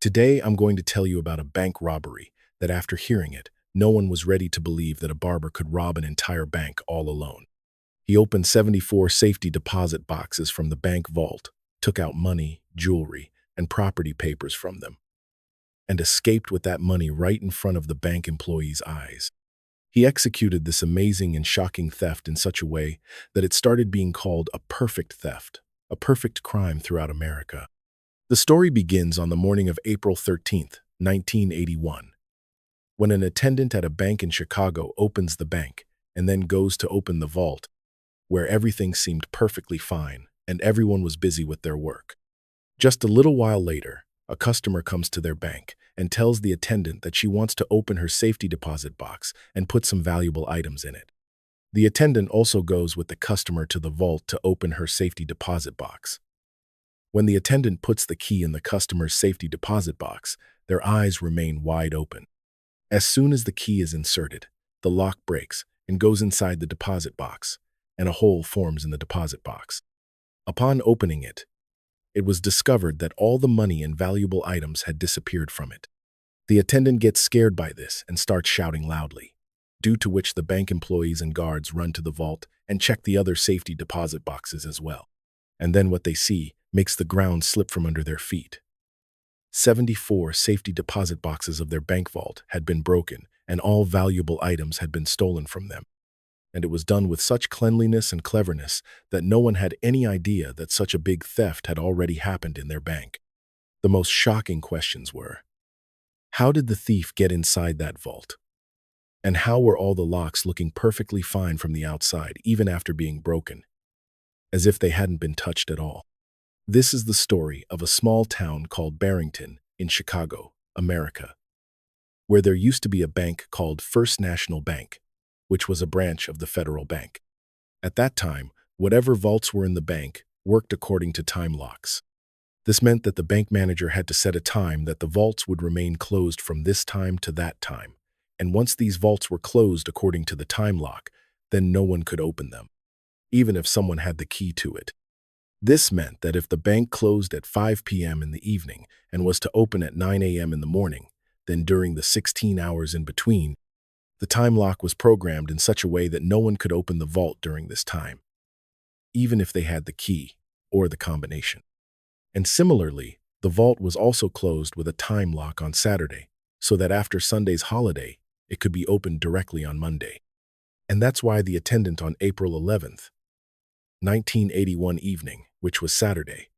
Today, I'm going to tell you about a bank robbery that after hearing it, no one was ready to believe that a barber could rob an entire bank all alone. He opened 74 safety deposit boxes from the bank vault, took out money, jewelry, and property papers from them, and escaped with that money right in front of the bank employees' eyes. He executed this amazing and shocking theft in such a way that it started being called a perfect theft, a perfect crime throughout America. The story begins on the morning of April 13th, 1981, when an attendant at a bank in Chicago opens the bank and then goes to open the vault, where everything seemed perfectly fine and everyone was busy with their work. Just a little while later, a customer comes to their bank and tells the attendant that she wants to open her safety deposit box and put some valuable items in it. The attendant also goes with the customer to the vault to open her safety deposit box. When the attendant puts the key in the customer's safety deposit box, their eyes remain wide open. As soon as the key is inserted, the lock breaks and goes inside the deposit box, and a hole forms in the deposit box. Upon opening it, it was discovered that all the money and valuable items had disappeared from it. The attendant gets scared by this and starts shouting loudly, due to which the bank employees and guards run to the vault and check the other safety deposit boxes as well. And then what they see makes the ground slip from under their feet. 74 safety deposit boxes of their bank vault had been broken, and all valuable items had been stolen from them. And it was done with such cleanliness and cleverness that no one had any idea that such a big theft had already happened in their bank. The most shocking questions were, how did the thief get inside that vault? And how were all the locks looking perfectly fine from the outside, even after being broken, as if they hadn't been touched at all? This is the story of a small town called Barrington in Chicago, America, where there used to be a bank called First National Bank, which was a branch of the federal bank. At that time, whatever vaults were in the bank worked according to time locks. This meant that the bank manager had to set a time that the vaults would remain closed from this time to that time, and once these vaults were closed according to the time lock, then no one could open them, even if someone had the key to it. This meant that if the bank closed at 5 p.m. in the evening and was to open at 9 a.m. in the morning, then during the 16 hours in between, the time lock was programmed in such a way that no one could open the vault during this time, even if they had the key or the combination. And similarly, the vault was also closed with a time lock on Saturday, so that after Sunday's holiday, it could be opened directly on Monday. And that's why the attendant on April 11th, 1981 evening, which was Saturday,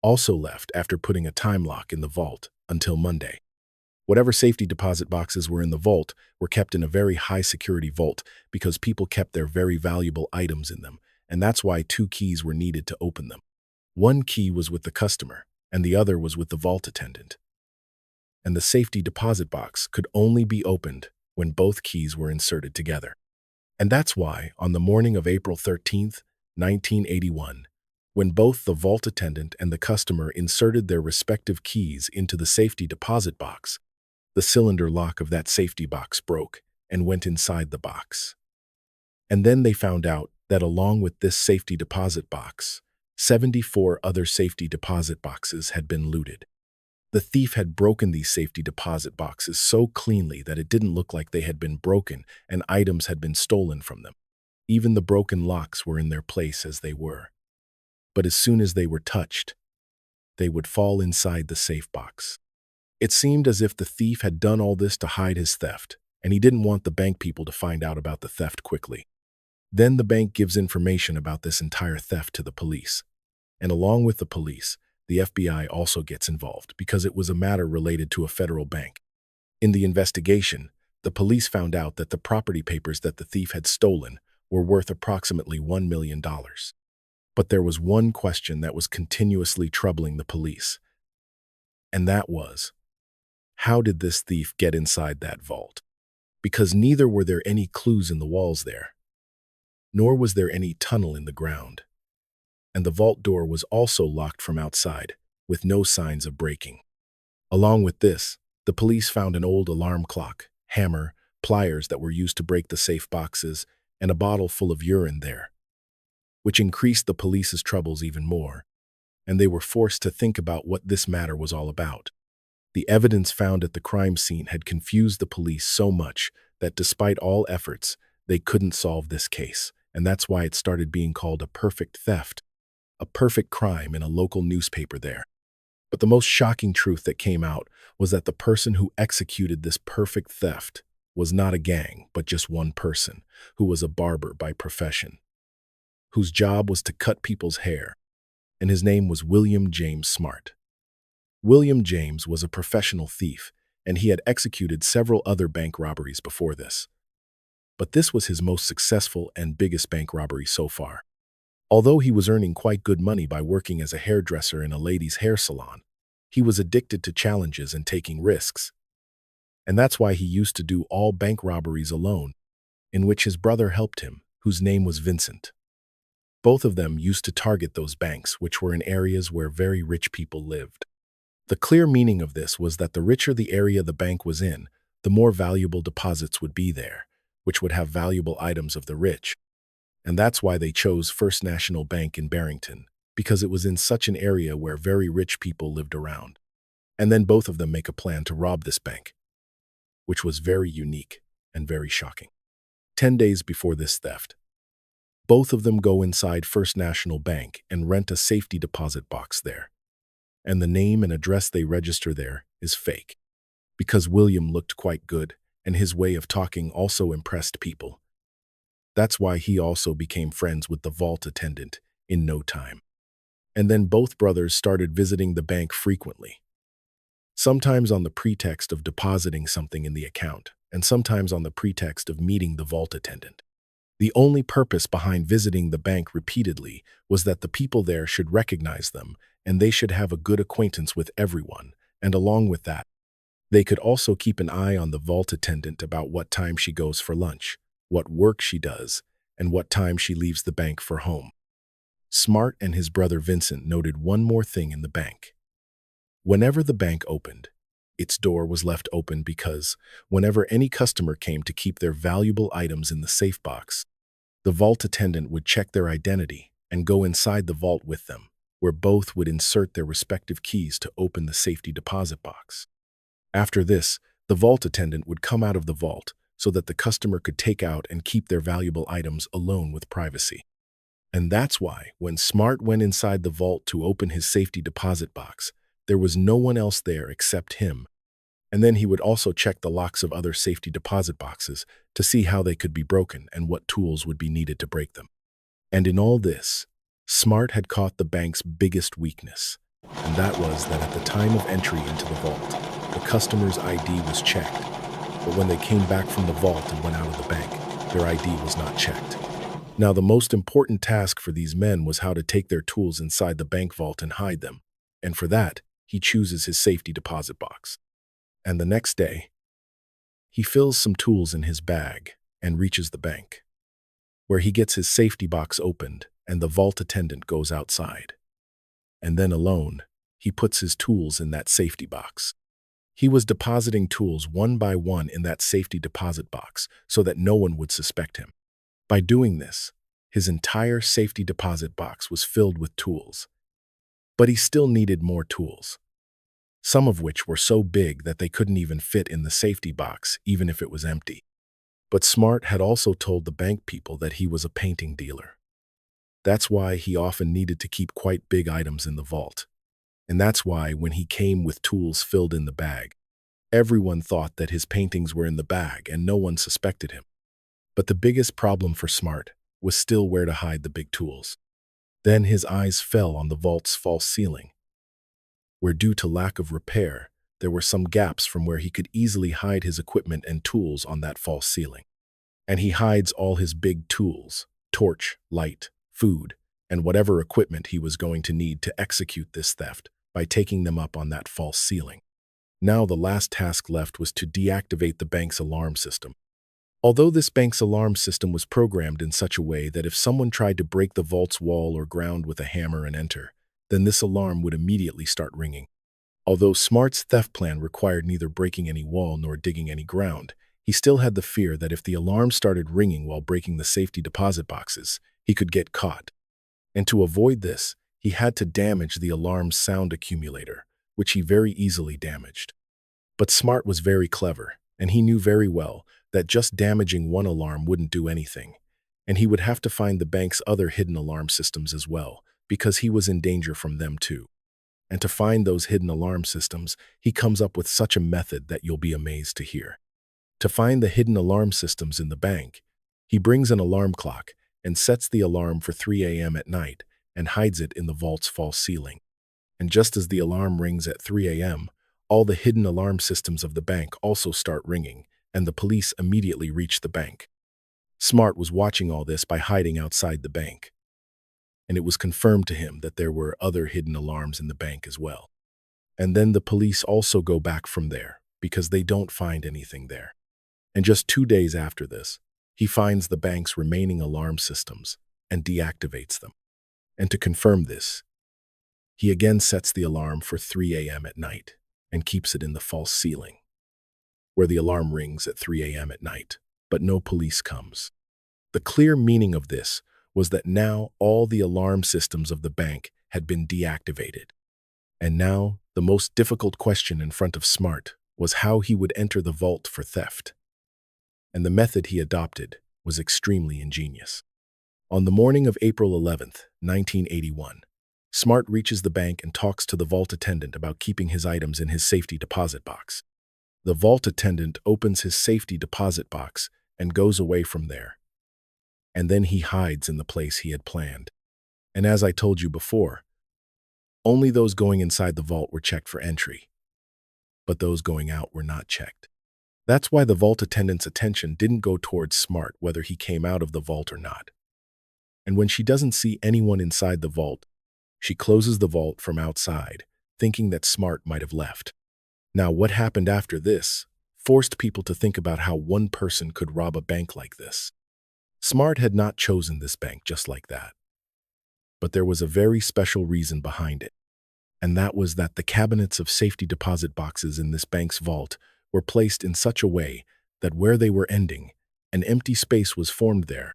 also left after putting a time lock in the vault until Monday. Whatever safety deposit boxes were in the vault were kept in a very high-security vault because people kept their very valuable items in them, and that's why two keys were needed to open them. One key was with the customer, and the other was with the vault attendant. And the safety deposit box could only be opened when both keys were inserted together. And that's why, on the morning of April 13th, 1981, when both the vault attendant and the customer inserted their respective keys into the safety deposit box, the cylinder lock of that safety box broke and went inside the box. And then they found out that along with this safety deposit box, 74 other safety deposit boxes had been looted. The thief had broken these safety deposit boxes so cleanly that it didn't look like they had been broken and items had been stolen from them. Even the broken locks were in their place as they were. But as soon as they were touched, they would fall inside the safe box. It seemed as if the thief had done all this to hide his theft, and he didn't want the bank people to find out about the theft quickly. Then the bank gives information about this entire theft to the police. And along with the police, the FBI also gets involved because it was a matter related to a federal bank. In the investigation, the police found out that the property papers that the thief had stolen were worth approximately $1 million. But there was one question that was continuously troubling the police. And that was, how did this thief get inside that vault? Because neither were there any clues in the walls there, nor was there any tunnel in the ground. And the vault door was also locked from outside, with no signs of breaking. Along with this, the police found an old alarm clock, hammer, pliers that were used to break the safe boxes, and a bottle full of urine there, which increased the police's troubles even more, and they were forced to think about what this matter was all about. The evidence found at the crime scene had confused the police so much that despite all efforts, they couldn't solve this case, and that's why it started being called a perfect theft, a perfect crime in a local newspaper there. But the most shocking truth that came out was that the person who executed this perfect theft was not a gang, but just one person, who was a barber by profession, whose job was to cut people's hair, and his name was William James Smart. William James was a professional thief, and he had executed several other bank robberies before this. But this was his most successful and biggest bank robbery so far. Although he was earning quite good money by working as a hairdresser in a ladies' hair salon, he was addicted to challenges and taking risks. And that's why he used to do all bank robberies alone, in which his brother helped him, whose name was Vincent. Both of them used to target those banks, which were in areas where very rich people lived. The clear meaning of this was that the richer the area the bank was in, the more valuable deposits would be there, which would have valuable items of the rich. And that's why they chose First National Bank in Barrington, because it was in such an area where very rich people lived around. And then both of them make a plan to rob this bank, which was very unique and very shocking. 10 days before this theft, both of them go inside First National Bank and rent a safety deposit box there. And the name and address they register there is fake, because William looked quite good, and his way of talking also impressed people. That's why he also became friends with the vault attendant in no time. And then both brothers started visiting the bank frequently, sometimes on the pretext of depositing something in the account, and sometimes on the pretext of meeting the vault attendant. The only purpose behind visiting the bank repeatedly was that the people there should recognize them, and they should have a good acquaintance with everyone, and along with that, they could also keep an eye on the vault attendant about what time she goes for lunch, what work she does, and what time she leaves the bank for home. Smart and his brother Vincent noted one more thing in the bank. Whenever the bank opened, its door was left open because whenever any customer came to keep their valuable items in the safe box, the vault attendant would check their identity and go inside the vault with them, where both would insert their respective keys to open the safety deposit box. After this, the vault attendant would come out of the vault so that the customer could take out and keep their valuable items alone with privacy. And that's why, when Smart went inside the vault to open his safety deposit box, there was no one else there except him. And then he would also check the locks of other safety deposit boxes to see how they could be broken and what tools would be needed to break them. And in all this, Smart had caught the bank's biggest weakness, and that was that at the time of entry into the vault, the customer's ID was checked, but when they came back from the vault and went out of the bank, their ID was not checked. Now, the most important task for these men was how to take their tools inside the bank vault and hide them, and for that, he chooses his safety deposit box. And the next day, he fills some tools in his bag and reaches the bank, where he gets his safety box opened and the vault attendant goes outside. And then alone, he puts his tools in that safety box. He was depositing tools one by one in that safety deposit box so that no one would suspect him. By doing this, his entire safety deposit box was filled with tools. But he still needed more tools, some of which were so big that they couldn't even fit in the safety box, even if it was empty. But Smart had also told the bank people that he was a painting dealer. That's why he often needed to keep quite big items in the vault. And that's why when he came with tools filled in the bag, everyone thought that his paintings were in the bag and no one suspected him. But the biggest problem for Smart was still where to hide the big tools. Then his eyes fell on the vault's false ceiling, where due to lack of repair, there were some gaps from where he could easily hide his equipment and tools on that false ceiling. And he hides all his big tools, torch, light, food, and whatever equipment he was going to need to execute this theft by taking them up on that false ceiling. Now the last task left was to deactivate the bank's alarm system. Although this bank's alarm system was programmed in such a way that if someone tried to break the vault's wall or ground with a hammer and enter, then this alarm would immediately start ringing. Although Smart's theft plan required neither breaking any wall nor digging any ground, he still had the fear that if the alarm started ringing while breaking the safety deposit boxes, he could get caught. And to avoid this, he had to damage the alarm's sound accumulator, which he very easily damaged. But Smart was very clever, and he knew very well that just damaging one alarm wouldn't do anything, and he would have to find the bank's other hidden alarm systems as well, because he was in danger from them too. And to find those hidden alarm systems, he comes up with such a method that you'll be amazed to hear. To find the hidden alarm systems in the bank, he brings an alarm clock and sets the alarm for 3 a.m. at night and hides it in the vault's false ceiling. And just as the alarm rings at 3 a.m., all the hidden alarm systems of the bank also start ringing, and the police immediately reach the bank. Smart was watching all this by hiding outside the bank, and it was confirmed to him that there were other hidden alarms in the bank as well. And then the police also go back from there because they don't find anything there. And just 2 days after this, he finds the bank's remaining alarm systems and deactivates them. And to confirm this, he again sets the alarm for 3 a.m. at night and keeps it in the false ceiling, where the alarm rings at 3 a.m. at night, but no police comes. The clear meaning of this was that now all the alarm systems of the bank had been deactivated. And now the most difficult question in front of Smart was how he would enter the vault for theft. And the method he adopted was extremely ingenious. On the morning of April 11th, 1981, Smart reaches the bank and talks to the vault attendant about keeping his items in his safety deposit box. The vault attendant opens his safety deposit box and goes away from there. And then he hides in the place he had planned. And as I told you before, only those going inside the vault were checked for entry, but those going out were not checked. That's why the vault attendant's attention didn't go towards Smart whether he came out of the vault or not. And when she doesn't see anyone inside the vault, she closes the vault from outside, thinking that Smart might have left. Now, what happened after this forced people to think about how one person could rob a bank like this. Smart had not chosen this bank just like that. But there was a very special reason behind it, and that was that the cabinets of safety deposit boxes in this bank's vault were placed in such a way that where they were ending, an empty space was formed there,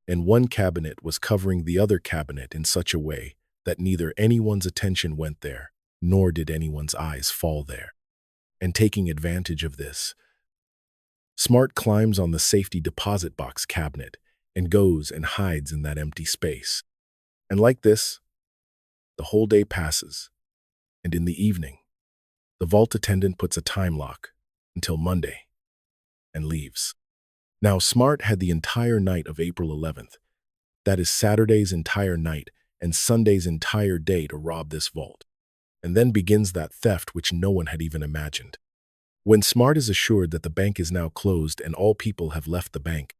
and one cabinet was covering the other cabinet in such a way that neither anyone's attention went there, nor did anyone's eyes fall there. And taking advantage of this, Smart climbs on the safety deposit box cabinet and goes and hides in that empty space. And like this, the whole day passes, and in the evening, the vault attendant puts a time lock until Monday and leaves. Now, Smart had the entire night of April 11th, that is Saturday's entire night and Sunday's entire day to rob this vault. And then begins that theft which no one had even imagined. When Smart is assured that the bank is now closed and all people have left the bank,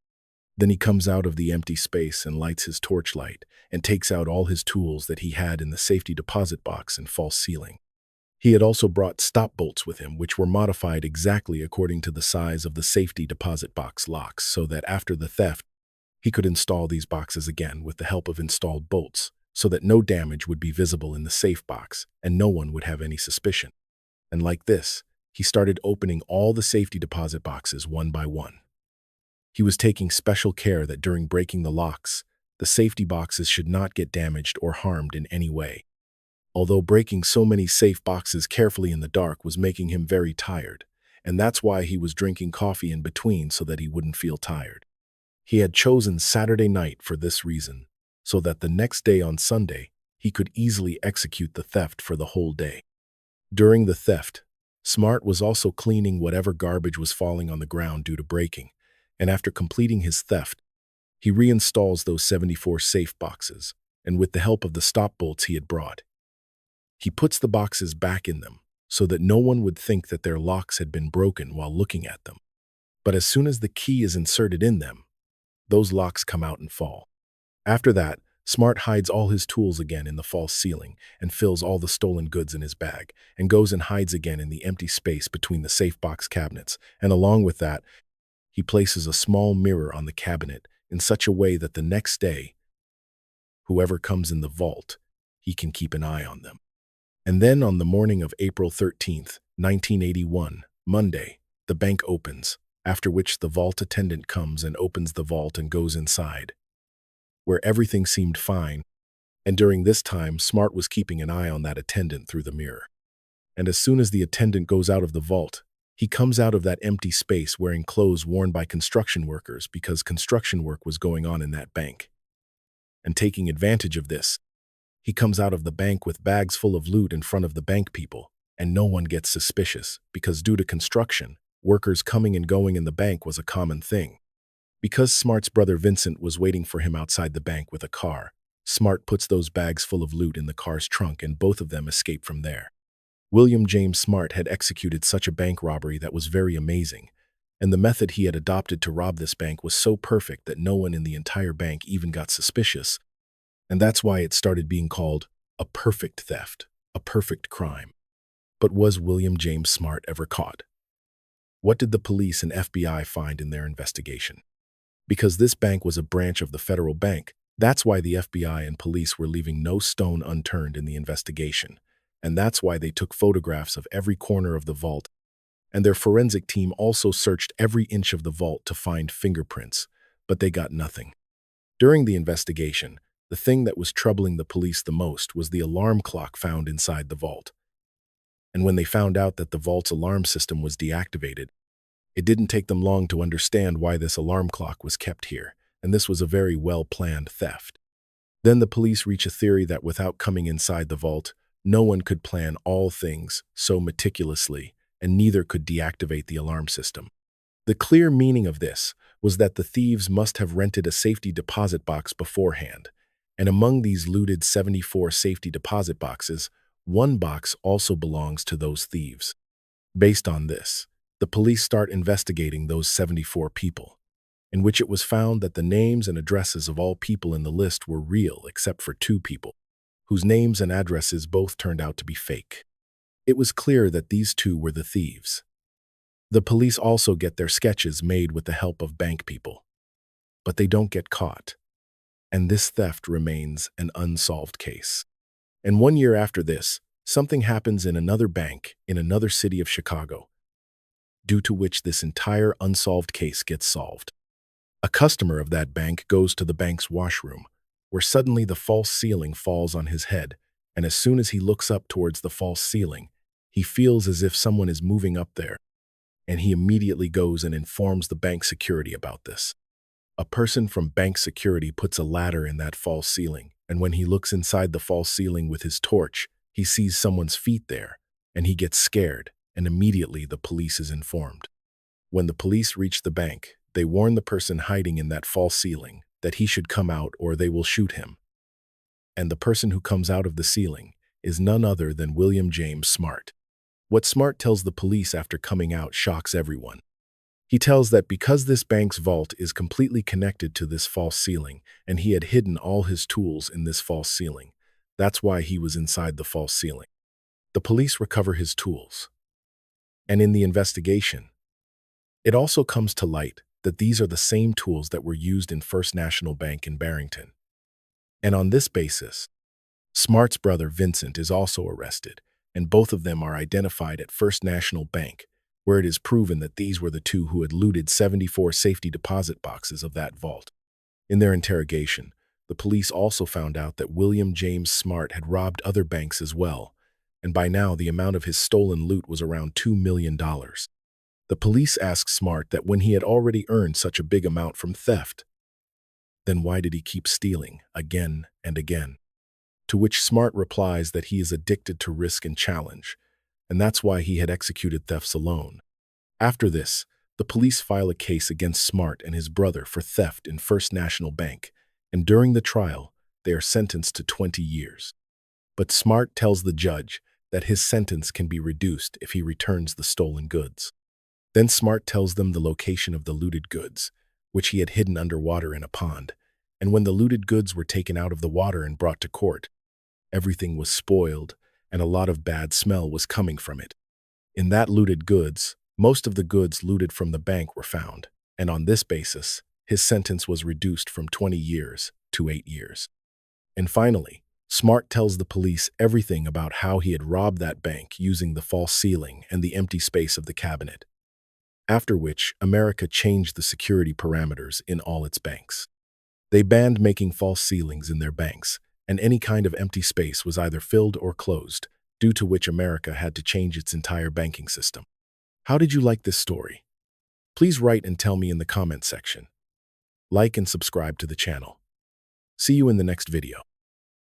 then he comes out of the empty space and lights his torchlight and takes out all his tools that he had in the safety deposit box and false ceiling. He had also brought stop bolts with him, which were modified exactly according to the size of the safety deposit box locks, so that after the theft, he could install these boxes again with the help of installed bolts, so that no damage would be visible in the safe box and no one would have any suspicion. And like this, he started opening all the safety deposit boxes one by one. He was taking special care that during breaking the locks, the safety boxes should not get damaged or harmed in any way. Although breaking so many safe boxes carefully in the dark was making him very tired, and that's why he was drinking coffee in between so that he wouldn't feel tired. He had chosen Saturday night for this reason, so that the next day on Sunday, he could easily execute the theft for the whole day. During the theft, Smart was also cleaning whatever garbage was falling on the ground due to breaking, and after completing his theft, he reinstalls those 74 safe boxes, and with the help of the stop bolts he had brought, he puts the boxes back in them so that no one would think that their locks had been broken while looking at them. But as soon as the key is inserted in them, those locks come out and fall. After that, Smart hides all his tools again in the false ceiling and fills all the stolen goods in his bag and goes and hides again in the empty space between the safe box cabinets, and along with that, he places a small mirror on the cabinet in such a way that the next day, whoever comes in the vault, he can keep an eye on them. And then on the morning of April 13th, 1981, Monday, the bank opens, after which the vault attendant comes and opens the vault and goes inside, where everything seemed fine, and during this time, Smart was keeping an eye on that attendant through the mirror. And as soon as the attendant goes out of the vault, He comes out of that empty space wearing clothes worn by construction workers because construction work was going on in that bank. And taking advantage of this, he comes out of the bank with bags full of loot in front of the bank people, and no one gets suspicious because due to construction, workers coming and going in the bank was a common thing. Because Smart's brother Vincent was waiting for him outside the bank with a car, Smart puts those bags full of loot in the car's trunk and both of them escape from there. William James Smart had executed such a bank robbery that was very amazing, and the method he had adopted to rob this bank was so perfect that no one in the entire bank even got suspicious, and that's why it started being called a perfect theft, a perfect crime. But was William James Smart ever caught? What did the police and FBI find in their investigation? Because this bank was a branch of the federal bank, that's why the FBI and police were leaving no stone unturned in the investigation, and that's why they took photographs of every corner of the vault, and their forensic team also searched every inch of the vault to find fingerprints, but they got nothing. During the investigation, the thing that was troubling the police the most was the alarm clock found inside the vault. And when they found out that the vault's alarm system was deactivated, it didn't take them long to understand why this alarm clock was kept here, and this was a very well-planned theft. Then the police reach a theory that without coming inside the vault, no one could plan all things so meticulously, and neither could deactivate the alarm system. The clear meaning of this was that the thieves must have rented a safety deposit box beforehand, and among these looted 74 safety deposit boxes, one box also belongs to those thieves. Based on this, the police start investigating those 74 people, in which it was found that the names and addresses of all people in the list were real except for 2 people, whose names and addresses both turned out to be fake. It was clear that these 2 were the thieves. The police also get their sketches made with the help of bank people, but they don't get caught, and this theft remains an unsolved case. And 1 year after this, something happens in another bank in another city of Chicago, due to which this entire unsolved case gets solved. A customer of that bank goes to the bank's washroom, where suddenly the false ceiling falls on his head, and as soon as he looks up towards the false ceiling, he feels as if someone is moving up there, and he immediately goes and informs the bank security about this. A person from bank security puts a ladder in that false ceiling, and when he looks inside the false ceiling with his torch, he sees someone's feet there, and he gets scared, and immediately the police is informed. When the police reach the bank, they warn the person hiding in that false ceiling that he should come out or they will shoot him. And the person who comes out of the ceiling is none other than William James Smart. What Smart tells the police after coming out shocks everyone. He tells that because this bank's vault is completely connected to this false ceiling, and he had hidden all his tools in this false ceiling, that's why he was inside the false ceiling. The police recover his tools. And in the investigation, it also comes to light that these are the same tools that were used in First National Bank in Barrington. And on this basis, Smart's brother Vincent is also arrested, and both of them are identified at First National Bank, where it is proven that these were the 2 who had looted 74 safety deposit boxes of that vault. In their interrogation, the police also found out that William James Smart had robbed other banks as well, and by now the amount of his stolen loot was around $2 million. The police asked Smart that when he had already earned such a big amount from theft, then why did he keep stealing again and again? To which Smart replies that he is addicted to risk and challenge, and that's why he had executed thefts alone. After this, the police file a case against Smart and his brother for theft in First National Bank, and during the trial, they are sentenced to 20 years. But Smart tells the judge that his sentence can be reduced if he returns the stolen goods. Then Smart tells them the location of the looted goods, which he had hidden underwater in a pond, and when the looted goods were taken out of the water and brought to court, everything was spoiled, and a lot of bad smell was coming from it. In that looted goods, most of the goods looted from the bank were found, and on this basis, his sentence was reduced from 20 years to 8 years. And finally, Smart tells the police everything about how he had robbed that bank using the false ceiling and the empty space of the cabinet. After which, America changed the security parameters in all its banks. They banned making false ceilings in their banks, and any kind of empty space was either filled or closed, due to which America had to change its entire banking system. How did you like this story? Please write and tell me in the comment section. Like and subscribe to the channel. See you in the next video.